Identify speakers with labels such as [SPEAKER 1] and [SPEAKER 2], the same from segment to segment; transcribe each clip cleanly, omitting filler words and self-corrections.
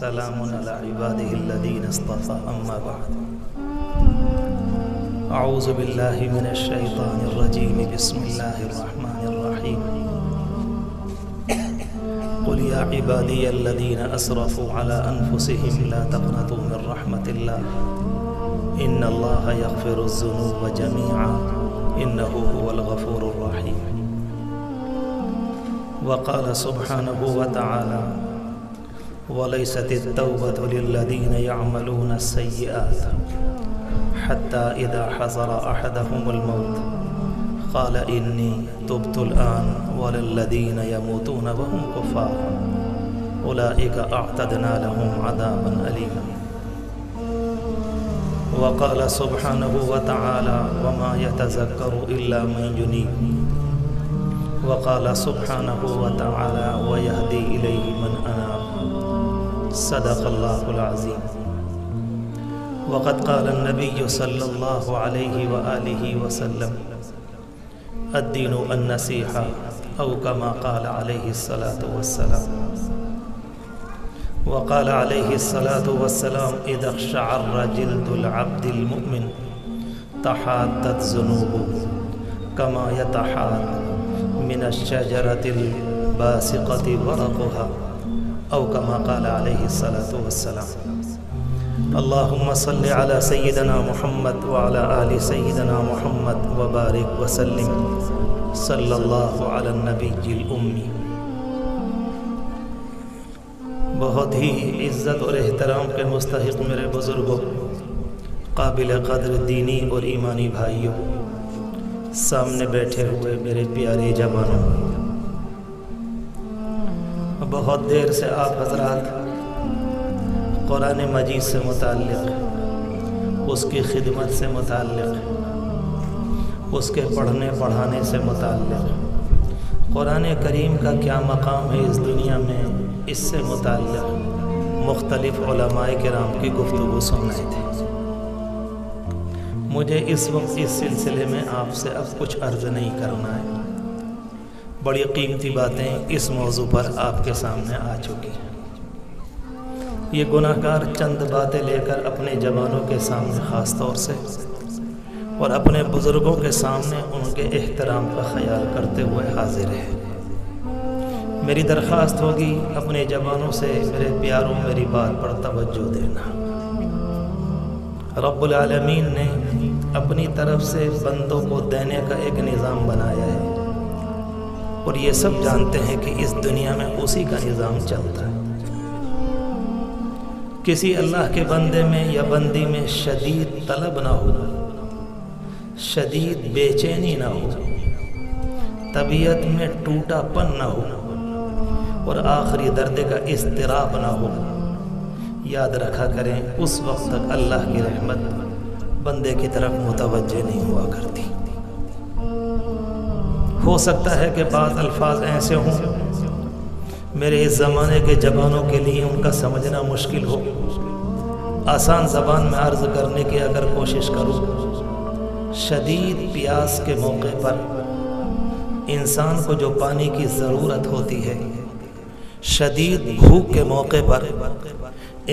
[SPEAKER 1] وسلام على عباده الذين اصطفى أما بعد أعوذ بالله من الشيطان الرجيم بسم الله الرحمن الرحيم قل يا عبادي الذين أسرفوا على أنفسهم لا تقنطوا من رحمة الله إن الله يغفر الذنوب جميعا إنه هو الغفور الرحيم وقال سبحانه وتعالى وليست التوبة للذين يعملون السيئات حتى إذا حضر أحدهم الموت قال إني تبت الآن وللذين يموتون وهم كفار أولئك أعتدنا لهم عذابا أليما وقال سبحانه وتعالى وما يتذكر إلا من ينيب وقال سبحانه وتعالى ويهدي إليه من أناب صدق الله العظيم وقد قال النبي صلى الله عليه وآله وسلم الدين النصيحة أو كما قال عليه الصلاة والسلام وقال عليه الصلاة والسلام إذا اقشعر جلد العبد المؤمن تحاتت ذنوبه كما يتحات من الشجرة الباسقة ورقها أو كما قال عليه الصلاة والسلام اللهم صل على سيدنا محمد وعلى آل سيدنا محمد وبارك وسلم صلى الله على النبي الأمي بہت ہی عزت اور احترام کے مستحق میرے بزرگوں، قابل قدر دینی اور ایمانی بھائیوں، سامنے بیٹھے ہوئے میرے پیارے جوانوں، بہت دیر سے آپ حضرات قرآن مجید سے متعلق، اس کی خدمت سے متعلق، اس کے پڑھنے پڑھانے سے متعلق، قرآن کریم کا کیا مقام ہے اس دنیا میں، اس سے متعلق مختلف علماء کرام کی گفتگو سن رہے تھے۔ مجھے اس وقت اس سلسلے میں آپ سے اب کچھ عرض نہیں کرنا ہے، بڑی قیمتی باتیں اس موضوع پر آپ کے سامنے آ چکی ہیں۔ یہ گناہ گار چند باتیں لے کر اپنے جوانوں کے سامنے خاص طور سے اور اپنے بزرگوں کے سامنے ان کے احترام کا خیال کرتے ہوئے حاضر ہے۔ میری درخواست ہوگی اپنے جوانوں سے، میرے پیاروں میری بات پر توجہ دینا۔ رب العالمین نے اپنی طرف سے بندوں کو دینے کا ایک نظام بنایا ہے اور یہ سب جانتے ہیں کہ اس دنیا میں اسی کا نظام چلتا ہے۔ کسی اللہ کے بندے میں یا بندی میں شدید طلب نہ ہو، شدید بے چینی نہ ہو، طبیعت میں ٹوٹا پن نہ ہو اور آخری درد کا اضطراب نہ ہو، یاد رکھا کریں اس وقت تک اللہ کی رحمت بندے کی طرف متوجہ نہیں ہوا کرتی۔ ہو سکتا ہے کہ بعض الفاظ ایسے ہوں میرے اس زمانے کے جوانوں کے لیے ان کا سمجھنا مشکل ہو، آسان زبان میں عرض کرنے کی اگر کوشش کروں، شدید پیاس کے موقع پر انسان کو جو پانی کی ضرورت ہوتی ہے، شدید بھوک کے موقع پر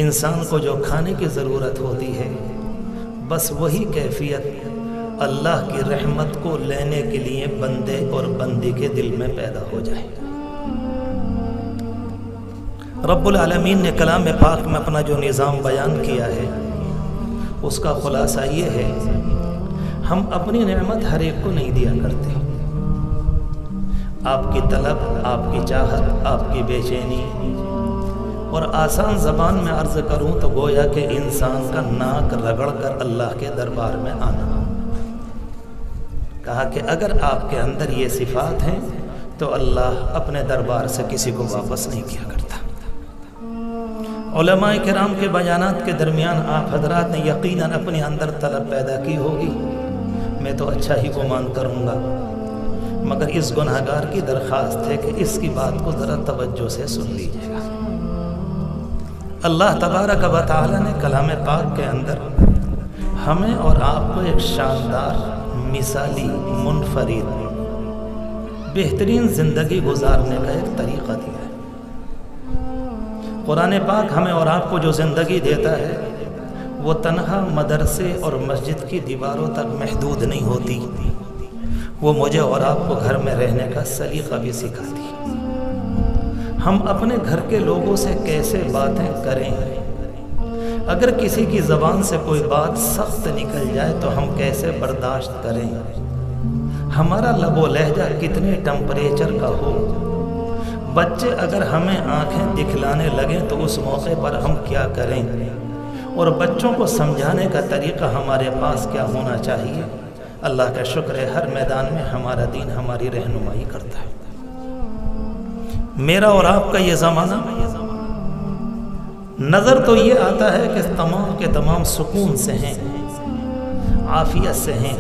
[SPEAKER 1] انسان کو جو کھانے کی ضرورت ہوتی ہے، بس وہی کیفیت اللہ کی رحمت کو لینے کے لیے بندے اور بندی کے دل میں پیدا ہو جائے۔ رب العالمین نے کلام پاک میں اپنا جو نظام بیان کیا ہے، اس کا خلاصہ یہ ہے ہم اپنی نعمت ہر ایک کو نہیں دیا کرتے۔ آپ کی طلب، آپ کی چاہت، آپ کی بے چینی، اور آسان زبان میں عرض کروں تو گویا کہ انسان کا ناک رگڑ کر اللہ کے دربار میں آنا۔ کہا کہ اگر آپ کے اندر یہ صفات ہیں تو اللہ اپنے دربار سے کسی کو واپس نہیں کیا کرتا۔ علماء کرام کے بیانات کے درمیان آپ حضرات نے یقیناً اپنے اندر طلب پیدا کی ہوگی، میں تو اچھا ہی گمان کروں گا، مگر اس گناہ گار کی درخواست ہے کہ اس کی بات کو ذرا توجہ سے سن لیجیے گا۔ اللہ تبارک و تعالی نے کلام پاک کے اندر ہمیں اور آپ کو ایک شاندار، مثالی، منفرد، بہترین زندگی گزارنے کا ایک طریقہ دیا ہے۔ قرآن پاک ہمیں اور آپ کو جو زندگی دیتا ہے وہ تنہا مدرسے اور مسجد کی دیواروں تک محدود نہیں ہوتی، وہ مجھے اور آپ کو گھر میں رہنے کا سلیقہ بھی سکھاتی ہے۔ ہم اپنے گھر کے لوگوں سے کیسے باتیں کریں، اگر کسی کی زبان سے کوئی بات سخت نکل جائے تو ہم کیسے برداشت کریں، ہمارا لب و لہجہ کتنے ٹمپریچر کا ہو، بچے اگر ہمیں آنکھیں دکھلانے لگیں تو اس موقع پر ہم کیا کریں، اور بچوں کو سمجھانے کا طریقہ ہمارے پاس کیا ہونا چاہیے۔ اللہ کا شکر ہے ہر میدان میں ہمارا دین ہماری رہنمائی کرتا ہے۔ میرا اور آپ کا یہ زمانہ نظر تو یہ آتا ہے کہ تمام کے تمام سکون سے ہیں، عافیت سے ہیں،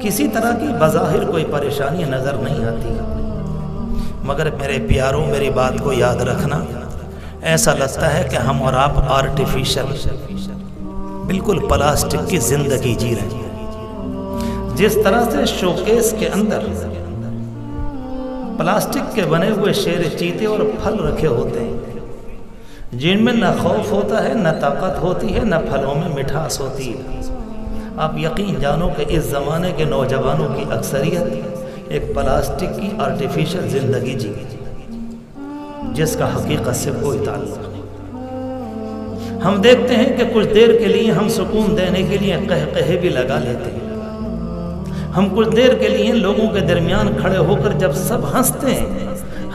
[SPEAKER 1] کسی طرح کی بظاہر کوئی پریشانی نظر نہیں آتی، مگر میرے پیاروں میری بات کو یاد رکھنا، ایسا لگتا ہے کہ ہم اور آپ آرٹیفیشل بالکل پلاسٹک کی زندگی جی رہے ہیں۔ جس طرح سے شوکیس کے اندر پلاسٹک کے بنے ہوئے شیر چیتے اور پھل رکھے ہوتے ہیں، جن میں نہ خوف ہوتا ہے، نہ طاقت ہوتی ہے، نہ پھلوں میں مٹھاس ہوتی ہے، آپ یقین جانو کہ اس زمانے کے نوجوانوں کی اکثریت ایک پلاسٹک کی آرٹیفیشل زندگی جی، جس کا حقیقت سے کوئی تعلق نہیں۔ ہم دیکھتے ہیں کہ کچھ دیر کے لیے ہم سکون دینے کے لیے قہقہے بھی لگا لیتے ہیں، ہم کچھ دیر کے لیے لوگوں کے درمیان کھڑے ہو کر جب سب ہنستے ہیں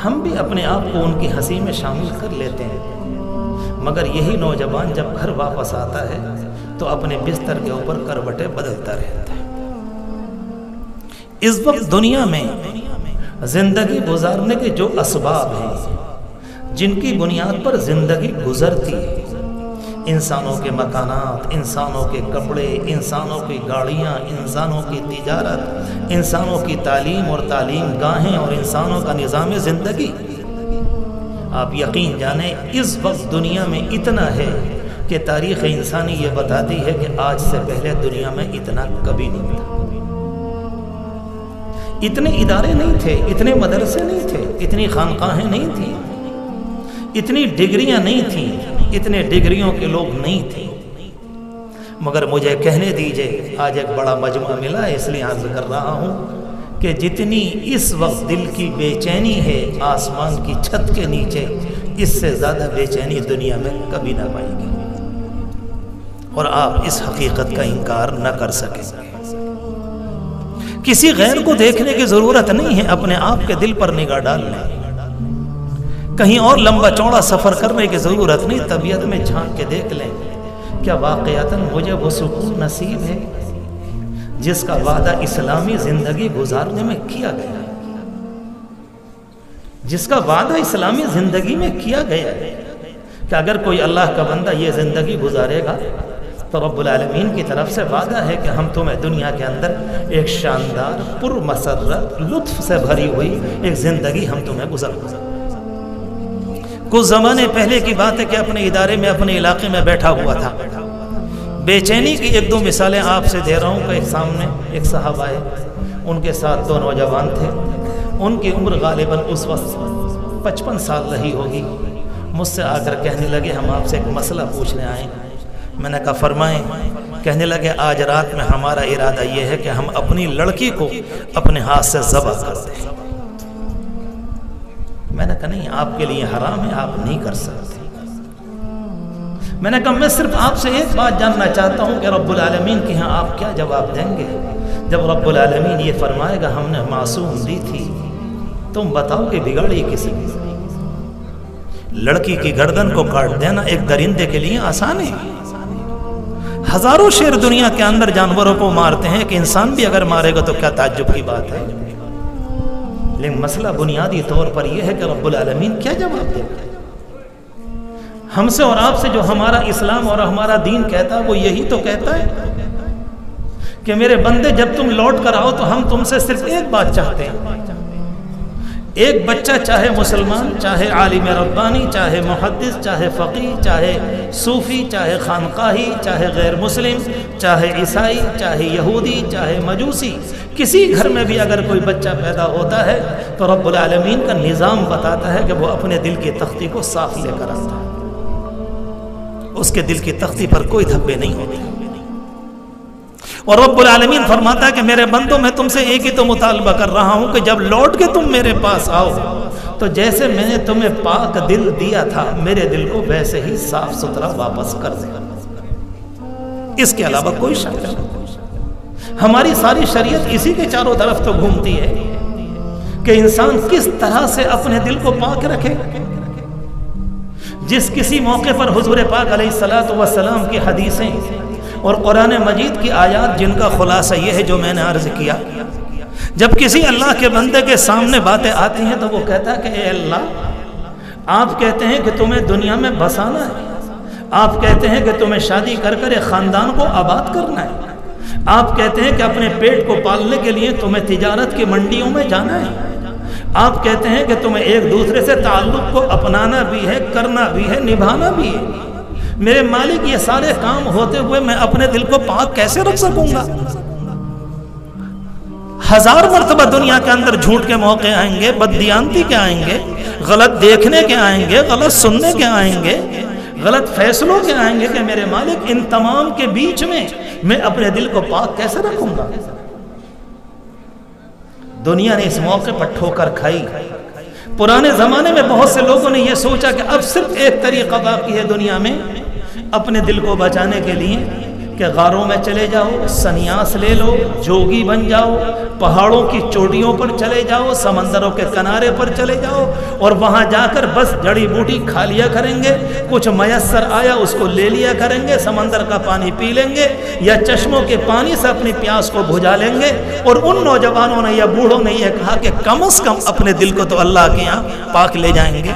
[SPEAKER 1] ہم بھی اپنے آپ کو ان کی ہنسی میں شامل کر لیتے ہیں، مگر یہی نوجوان جب گھر واپس آتا ہے تو اپنے بستر کے اوپر کروٹیں بدلتا رہتا ہے۔ اس وقت دنیا میں زندگی گزارنے کے جو اسباب ہیں، جن کی بنیاد پر زندگی گزرتی ہے، انسانوں کے مکانات، انسانوں کے کپڑے، انسانوں کی گاڑیاں، انسانوں کی تجارت، انسانوں کی تعلیم اور تعلیم گاہیں اور انسانوں کا نظام زندگی، آپ یقین جانیں اس وقت دنیا میں اتنا ہے کہ تاریخ انسانی یہ بتاتی ہے کہ آج سے پہلے دنیا میں اتنا کبھی نہیں تھا۔ اتنے ادارے نہیں تھے، اتنے مدرسے نہیں تھے، اتنی خانقاہیں نہیں تھیں، اتنی ڈگریاں نہیں تھیں، اتنے ڈگریوں کے لوگ نہیں تھے، مگر مجھے کہنے دیجئے آج ایک بڑا مجمع ملا ہے، اس لیے عرض کر رہا ہوں کہ جتنی اس وقت دل کی بے چینی ہے آسمان کی چھت کے نیچے، اس سے زیادہ بے چینی دنیا میں کبھی نہ پائیں گے، اور آپ اس حقیقت کا انکار نہ کر سکیں۔ کسی غیر کو دیکھنے کی ضرورت نہیں ہے، اپنے آپ کے دل پر نگاہ ڈال لیں، کہیں اور لمبا چوڑا سفر کرنے کی ضرورت نہیں، طبیعت میں جھانک کے دیکھ لیں کیا واقعتاً مجھے وہ سکون نصیب ہے جس کا وعدہ اسلامی زندگی گزارنے میں کیا گیا ہے، جس کا وعدہ اسلامی زندگی میں کیا گیا ہے کہ اگر کوئی اللہ کا بندہ یہ زندگی گزارے گا تو رب العالمین کی طرف سے وعدہ ہے کہ ہم تمہیں دنیا کے اندر ایک شاندار پر مسرت لطف سے بھری ہوئی ایک زندگی ہم تمہیں گزاریں۔ کچھ زمانے پہلے کی بات ہے کہ اپنے ادارے میں اپنے علاقے میں بیٹھا ہوا تھا، بے چینی کی ایک دو مثالیں آپ سے دے رہا ہوں کہ ایک سامنے ایک صاحب آئے، ان کے ساتھ دو نوجوان تھے، ان کی عمر غالباً اس وقت 55 سال رہی ہوگی، مجھ سے آ کر کہنے لگے ہم آپ سے ایک مسئلہ پوچھنے آئے۔ میں نے کہا فرمائیں۔ کہنے لگے آج رات میں ہمارا ارادہ یہ ہے کہ ہم اپنی لڑکی کو اپنے ہاتھ سے ذبح کر دیں۔ میں نے کہا نہیں، آپ کے لیے حرام ہے، آپ نہیں کر سکتے۔ میں نے کہا میں صرف آپ سے ایک بات جاننا چاہتا ہوں کہ رب العالمین کے ہاں آپ کیا جواب دیں گے جب رب العالمین یہ فرمائے گا ہم نے معصوم دی تھی، تم بتاؤ کہ بگاڑی کسی کی؟ لڑکی کی گردن کو کاٹ دینا ایک درندے کے لیے آسان ہے، ہزاروں شیر دنیا کے اندر جانوروں کو مارتے ہیں کہ انسان بھی اگر مارے گا تو کیا تعجب کی بات ہے، لیکن مسئلہ بنیادی طور پر یہ ہے کہ رب العالمین کیا جواب دے گا؟ ہم سے اور آپ سے جو ہمارا اسلام اور ہمارا دین کہتا ہے وہ یہی تو کہتا ہے کہ میرے بندے جب تم لوٹ کر آؤ تو ہم تم سے صرف ایک بات چاہتے ہیں، ایک بچہ چاہے مسلمان، چاہے عالم ربانی، چاہے محدث، چاہے فقیہ، چاہے صوفی، چاہے خانقاہی، چاہے غیر مسلم، چاہے عیسائی، چاہے یہودی، چاہے مجوسی، کسی گھر میں بھی اگر کوئی بچہ پیدا ہوتا ہے تو رب العالمین کا نظام بتاتا ہے کہ وہ اپنے دل کی تختی کو صاف لے کر آتا ہے۔ اس کے دل کی تختی پر کوئی دھبے نہیں ہوتے. اور رب العالمین فرماتا ہے کہ میرے بندوں میں تم سے ایک ہی تو مطالبہ کر رہا ہوں کہ جب لوٹ کے تم میرے پاس آؤ تو جیسے میں نے تمہیں پاک دل دیا تھا میرے دل کو ویسے ہی صاف ستھرا واپس کر دے. اس کے علاوہ کوئی شک نہیں. ہماری ساری شریعت اسی کے چاروں طرف تو گھومتی ہے کہ انسان کس طرح سے اپنے دل کو پاک رکھے. جس کسی موقع پر حضور پاک علیہ الصلوۃ والسلام کی حدیثیں اور قرآن مجید کی آیات جن کا خلاصہ یہ ہے جو میں نے عرض کیا، جب کسی اللہ کے بندے کے سامنے باتیں آتی ہیں تو وہ کہتا ہے کہ اے اللہ، آپ کہتے ہیں کہ تمہیں دنیا میں بسانا ہے، آپ کہتے ہیں کہ تمہیں شادی کر کر ایک خاندان کو آباد کرنا ہے، آپ کہتے ہیں کہ اپنے پیٹ کو پالنے کے لیے تمہیں تجارت کی منڈیوں میں جانا ہے، آپ کہتے ہیں کہ تمہیں ایک دوسرے سے تعلق کو اپنانا بھی ہے، کرنا بھی ہے، نبھانا بھی ہے. میرے مالک یہ سارے کام ہوتے ہوئے میں اپنے دل کو پاک کیسے رکھ سکوں گا؟ ہزار مرتبہ دنیا کے اندر جھوٹ کے موقع آئیں گے، بددیانتی کے آئیں گے، غلط دیکھنے کے آئیں گے، غلط سننے کے آئیں گے، غلط فیصلوں کے آئیں گے کہ میرے مالک ان تمام کے بیچ میں اپنے دل کو پاک کیسے رکھوں گا؟ دنیا نے اس موقع پر ٹھوکر کھائی. پرانے زمانے میں بہت سے لوگوں نے یہ سوچا کہ اب صرف ایک طریقہ باقی ہے دنیا میں اپنے دل کو بچانے کے لیے کہ غاروں میں چلے جاؤ، سنیاس لے لو، جوگی بن جاؤ، پہاڑوں کی چوٹیوں پر چلے جاؤ، سمندروں کے کنارے پر چلے جاؤ اور وہاں جا کر بس جڑی بوٹی کھا لیا کریں گے، کچھ میسر آیا اس کو لے لیا کریں گے، سمندر کا پانی پی لیں گے یا چشموں کے پانی سے اپنی پیاس کو بجھا لیں گے. اور ان نوجوانوں نے یا بوڑھوں نے یہ کہا کہ کم از کم اپنے دل کو تو اللہ کے یہاں پاک لے جائیں گے.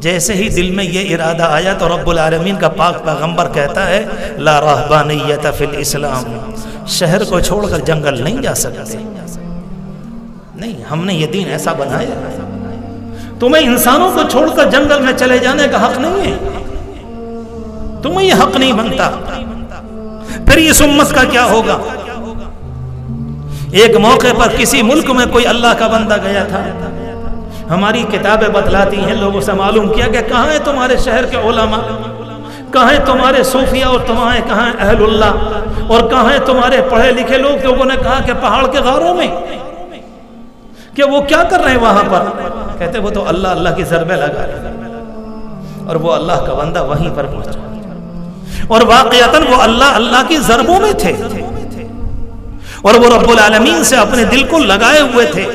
[SPEAKER 1] جیسے ہی دل میں یہ ارادہ آیا تو رب العالمین کا پاک پیغمبر کہتا ہے لا رہبانیت فی الاسلام، شہر کو چھوڑ کر جنگل نہیں جا سکتے. نہیں، ہم نے یہ دین ایسا بنایا، تمہیں انسانوں کو چھوڑ کر جنگل میں چلے جانے کا حق نہیں ہے، تمہیں یہ حق نہیں بنتا. پھر اس امت کا کیا ہوگا؟ ایک موقع پر کسی ملک میں کوئی اللہ کا بندہ گیا تھا، ہماری کتابیں بتلاتی ہیں، لوگوں سے معلوم کیا کہ کہاں ہیں تمہارے شہر کے علماء، کہاں ہیں تمہارے صوفیاء اور کہاں ہیں اہل اللہ اور کہاں ہیں تمہارے پڑھے لکھے لوگ؟ لوگوں نے کہا کہ پہاڑ کے غاروں میں. کہ وہ کیا کر رہے ہیں وہاں پر؟ کہتے وہ تو اللہ کی ضربیں لگا رہے ہیں. اور وہ اللہ کا بندہ وہیں پر پہنچا اور واقعتاً وہ اللہ کی ضربوں میں تھے اور وہ رب العالمین سے اپنے دل کو لگائے ہوئے تھے.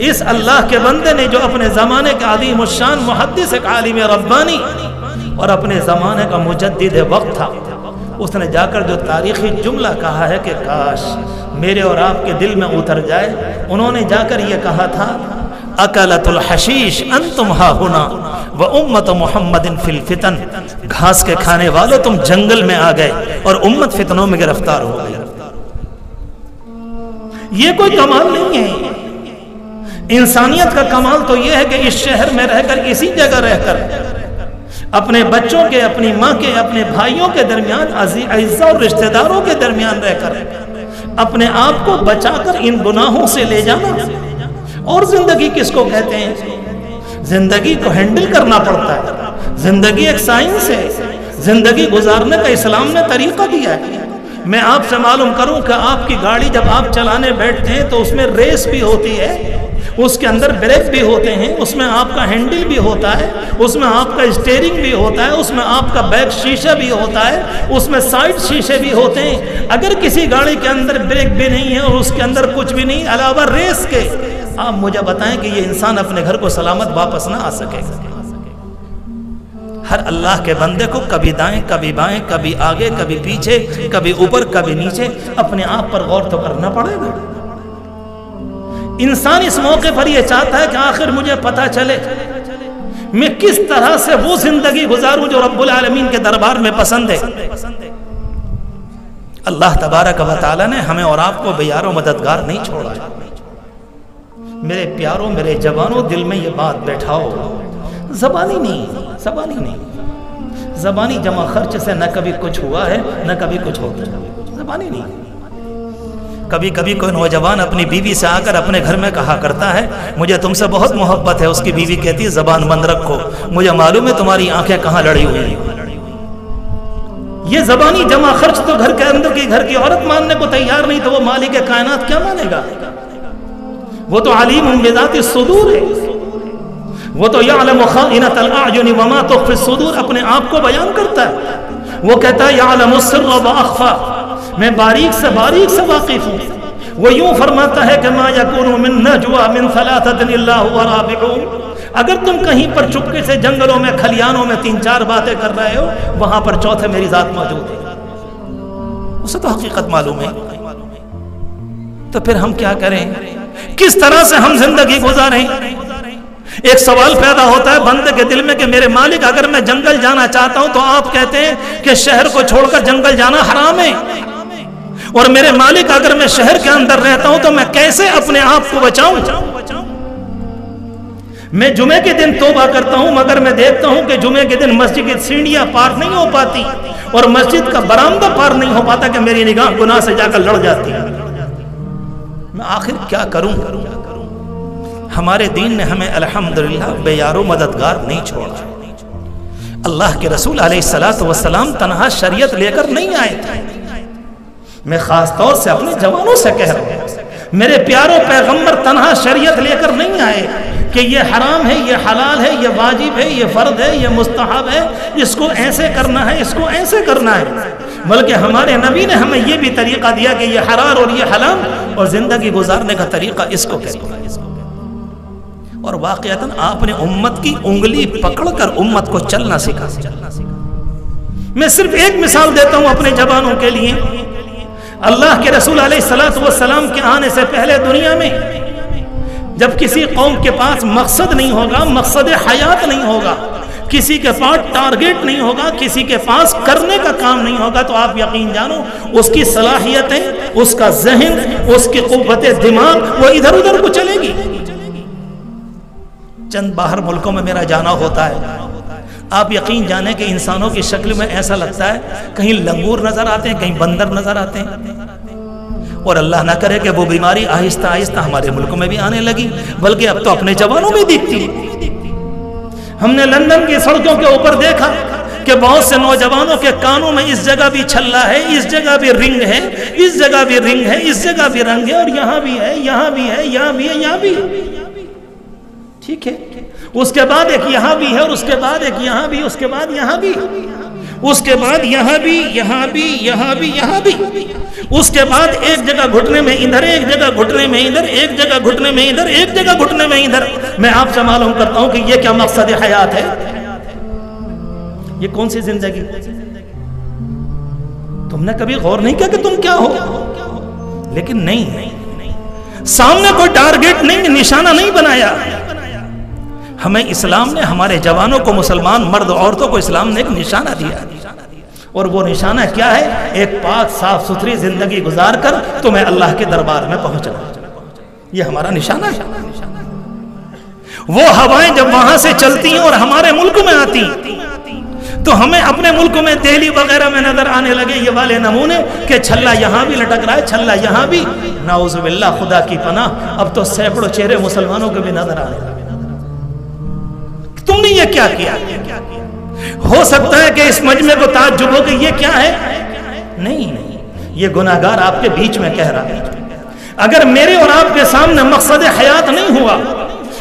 [SPEAKER 1] اس اللہ کے بندے نے جو اپنے زمانے کا عظیم الشان محدث ایک عالم ربانی اور اپنے زمانے کا مجدد وقت تھا، اس نے جا کر جو تاریخی جملہ کہا ہے کہ کاش میرے اور آپ کے دل میں اتر جائے. انہوں نے جا کر یہ کہا تھا اکلت الحشیش انتم ہا ہنا و امت محمد فی الفتن، گھاس کے کھانے والوں تم جنگل میں آ گئے اور امت فتنوں میں گرفتار ہو گئی. یہ کوئی کمال نہیں ہے. انسانیت کا کمال تو یہ ہے کہ اس شہر میں رہ کر، اسی جگہ رہ کر، اپنے بچوں کے، اپنی ماں کے، اپنے بھائیوں کے درمیان، اعزاء اور رشتہ داروں کے درمیان رہ کر اپنے آپ کو بچا کر ان گناہوں سے لے جانا. اور زندگی کس کو کہتے ہیں؟ زندگی کو ہینڈل کرنا پڑتا ہے. زندگی ایک سائنس ہے، زندگی گزارنے کا اسلام نے طریقہ دیا ہے. میں آپ سے معلوم کروں کہ آپ کی گاڑی جب آپ چلانے بیٹھتے ہیں تو اس میں ریس بھی ہوتی ہے، اس کے اندر بریک بھی ہوتے ہیں، اس میں آپ کا ہینڈل بھی ہوتا ہے، اس میں آپ کا اسٹیئرنگ بھی ہوتا ہے، اس میں آپ کا بیک شیشہ بھی ہوتا ہے، اس میں سائیڈ شیشے بھی ہوتے ہیں. اگر کسی گاڑی کے اندر بریک بھی نہیں ہے اور اس کے اندر کچھ بھی نہیں علاوہ ریس کے، آپ مجھے بتائیں کہ یہ انسان اپنے گھر کو سلامت واپس نہ آ سکے. ہر اللہ کے بندے کو کبھی دائیں کبھی بائیں، کبھی آگے کبھی پیچھے، کبھی اوپر کبھی نیچے اپنے آپ پر غور تو کرنا پڑے گا. انسان اس موقع پر یہ چاہتا ہے کہ آخر مجھے پتا چلے میں کس طرح سے وہ زندگی گزاروں جو رب العالمین کے دربار میں پسند ہے. اللہ تبارک و تعالی نے ہمیں اور آپ کو بیار و مددگار نہیں چھوڑا. میرے پیاروں، میرے جوانوں، دل میں یہ بات بیٹھاؤ. زبانی نہیں، زبانی جمع خرچ سے نہ کبھی کچھ ہوا ہے نہ کبھی کچھ ہوتا ہے. زبانی نہیں. کبھی کبھی کوئی نوجوان اپنی بیوی سے آ کر اپنے گھر میں کہا کرتا ہے مجھے تم سے بہت محبت ہے، اس کی بیوی کہتی ہے زبان بند رکھو، مجھے معلوم ہے تمہاری آنکھیں کہاں لڑی ہوئی ہیں۔ یہ زبانی جمع خرچ تو گھر کے اندر کی گھر کی عورت ماننے کو تیار نہیں تو وہ مالک کائنات کیا مانے گا؟ وہ تو علیم بذات الصدور ہے، وہ تو یعلم خائنۃ الاعین وما تخفی الصدور، اپنے آپ کو بیان کرتا ہے۔ وہ کہتا ہے یعلم السر واخفی، میں باریک سے واقف ہوں۔ وہ یوں فرماتا ہے کہ ما یکون من نجوا من ثلاثۃ الا هو رابعهم، اگر تم کہیں پر چپکے سے جنگلوں میں کھلیانوں میں 3-4 باتیں کر رہے ہو، وہاں پر چوتھے میری ذات موجود ہے، اسے تو حقیقت معلوم ہے۔ تو پھر ہم کیا کریں؟ کس طرح سے ہم زندگی گزاریں؟ ایک سوال پیدا ہوتا ہے بندے کے دل میں کہ میرے مالک اگر میں جنگل جانا چاہتا ہوں تو آپ کہتے ہیں کہ شہر کو چھوڑ کر جنگل جانا حرام ہے، اور میرے مالک اگر میں شہر کے اندر رہتا ہوں تو میں کیسے اپنے آپ کو بچاؤں؟ میں جمعے کے دن توبہ کرتا ہوں مگر میں دیکھتا ہوں کہ جمعے کے دن مسجد کی سیڑھیاں پار نہیں ہو پاتی اور مسجد کا برآمدہ پار نہیں ہو پاتا کہ میری نگاہ گناہ سے جا کر لڑ جاتی ہے، میں آخر کیا کروں؟ ہمارے دین نے ہمیں الحمدللہ بے یار و مددگار نہیں چھوڑا۔ اللہ کے رسول علیہ السلام تنہا شریعت لے کر نہیں آئے تھے۔ میں خاص طور سے اپنے جوانوں سے کہہ رہا ہوں، میرے پیاروں پیغمبر تنہا شریعت لے کر نہیں آئے کہ یہ حرام ہے، یہ حلال ہے، یہ واجب ہے، یہ فرض ہے، یہ مستحب ہے، اس کو ایسے کرنا ہے، اس کو ایسے کرنا ہے، بلکہ ہمارے نبی نے ہمیں یہ بھی طریقہ دیا کہ یہ حلال اور یہ حرام، اور زندگی گزارنے کا طریقہ اس کو کہتے ہیں۔ اور واقعتاً آپ نے امت کی انگلی پکڑ کر امت کو چلنا سکھا۔ میں صرف ایک مثال دیتا ہوں اپنے جوانوں کے لیے۔ اللہ کے رسول علیہ السلام کے آنے سے پہلے دنیا میں جب کسی قوم کے پاس مقصد نہیں ہوگا، مقصد حیات نہیں ہوگا، کسی کے پاس ٹارگیٹ نہیں ہوگا، کسی کے پاس کرنے کا کام نہیں ہوگا، تو آپ یقین جانو اس کی صلاحیتیں، اس کا ذہن، اس کی قوت دماغ وہ ادھر ادھر کو چلے گی۔ چند باہر ملکوں میں میرا جانا ہوتا ہے، آپ یقین جانیں کہ انسانوں کی شکل میں ایسا لگتا ہے کہیں لنگور نظر آتے ہیں، کہیں بندر نظر آتے ہیں، اور اللہ نہ کرے کہ وہ بیماری آہستہ آہستہ ہمارے ملکوں میں بھی آنے لگی، بلکہ اب تو اپنے جوانوں میں دکھتی۔ ہم نے لندن کی سڑکوں کے اوپر دیکھا کہ بہت سے نوجوانوں کے کانوں میں اس جگہ بھی چھلا ہے، اس جگہ بھی رنگ ہے، اس جگہ بھی رنگ ہے، اس جگہ بھی رنگ ہے، اور یہاں بھی ہے، یہاں بھی ہے، یہاں بھی ہے، یہاں بھی ہے، ٹھیک ہے۔ اس کے بعد ایک یہاں بھی ہے، اور اس کے بعد ایک یہاں بھی، اس کے بعد یہاں بھی، اس کے بعد یہاں بھی، یہاں بھی، یہاں بھی، یہاں بھی، اس کے بعد ایک جگہ گھٹنے میں ادھر، ایک جگہ گھٹنے میں ادھر، ایک جگہ گھٹنے میں ادھر، ایک جگہ گھٹنے میں ادھر۔ میں آپ سے معلوم کرتا ہوں کہ یہ کیا مقصد حیات ہے؟ یہ کون سی زندگی؟ تم نے کبھی غور نہیں کیا کہ تم کیا ہو؟ لیکن نہیں، سامنے کوئی ٹارگیٹ نہیں، نشانہ نہیں بنایا۔ ہمیں اسلام نے، ہمارے جوانوں کو، مسلمان مرد عورتوں کو اسلام نے ایک نشانہ دیا، اور وہ نشانہ کیا ہے؟ ایک پاک صاف ستھری زندگی گزار کر تمہیں اللہ کے دربار میں پہنچنا، یہ ہمارا نشانہ ہے۔ وہ ہوائیں جب وہاں سے چلتی ہیں اور ہمارے ملک میں آتی تو ہمیں اپنے ملک میں دہلی وغیرہ میں نظر آنے لگے یہ والے نمونے کہ چھلا یہاں بھی لٹک رہا ہے، چھلا یہاں بھی، نعوذ باللہ، خدا کی پناہ، اب تو سینکڑوں چہرے مسلمانوں کے بھی نظر آنے لگے۔ تم نے یہ کیا کیا؟ ہو سکتا ہے کہ اس مجمع کو تعجب ہو کہ یہ کیا ہے؟ نہیں، یہ گناہگار آپ کے بیچ میں کہہ رہا ہے۔ اگر میرے اور آپ کے سامنے مقصد حیات نہیں ہوا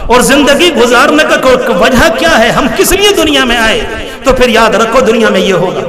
[SPEAKER 1] اور زندگی گزارنے کا وجہ کیا ہے، ہم کس لیے دنیا میں آئے، تو پھر یاد رکھو دنیا میں یہ ہوگا۔